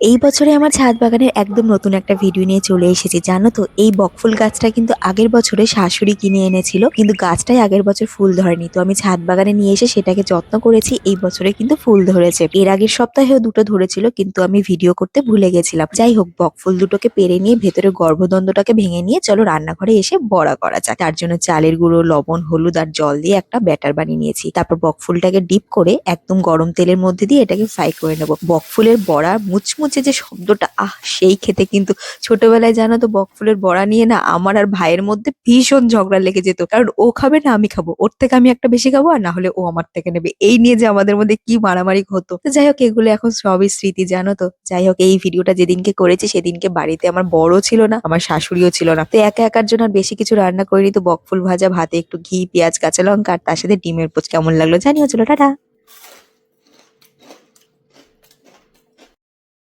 এই বছরে আমার ছাদ বাগানের একদম নতুন একটা ভিডিও নিয়ে চলে এসেছি। জানো তো, এই বকফুল গাছটা কিন্তু আগের বছরে শাশুড়ি কিনে এনেছিল, কিন্তু গাছটাই আগের বছর ফুল ধরেনি। তো আমি ছাদ বাগানে নিয়ে এসে সেটাকে যত্ন করেছি, এই বছরে কিন্তু ফুল ধরেছে। এর আগের সপ্তাহেও দুটো ধরেছিল, কিন্তু আমি ভিডিও করতে ভুলে গেছিলাম। যাই হোক, বকফুল দুটোকে পেরে নিয়ে ভেতরে গর্ভদণ্ডটাকে ভেঙে নিয়ে চলো রান্নাঘরে এসে বড়া করা যাক। তার জন্য চালের গুঁড়ো, লবণ, হলুদ আর জল দিয়ে একটা ব্যাটার বানিয়ে নিয়েছি। তারপর বকফুলটাকে ডিপ করে একদম গরম তেলের মধ্যে দিয়ে এটাকে ফ্রাই করে নেবো। বকফুলের বড়া মুচমুচে যে শব্দটা, সেই খেতে কিন্তু। ছোটবেলায় জানো তো, বকফুলের বড়া নিয়ে না আমার আর ভাইয়ের মধ্যে ভীষণ ঝগড়া লেগে যেত, কারণ ও খাবে না আমি খাবো, ওর থেকে আমি একটা বেশি খাবো, আর না হলে ও আমার থেকে নেবে। এই নিয়ে যে আমাদের মধ্যে কি মারামারি হতো। তো যাই হোক, এগুলো এখন সবই স্মৃতি, জানো তো। যাই হোক, এই ভিডিওটা যেদিনকে করেছি সেদিনকে বাড়িতে আমার বড় ছিল না, আমার শাশুড়িও ছিল না। তো একা একার জন্য আর বেশি কিছু রান্না করিনি। তো বকফুল ভাজা, ভাতে একটু ঘি, পেঁয়াজ, কাঁচা লঙ্কা আর তার সাথে ডিমের পোচ কেমন লাগলো জানিও। চলো টাটা।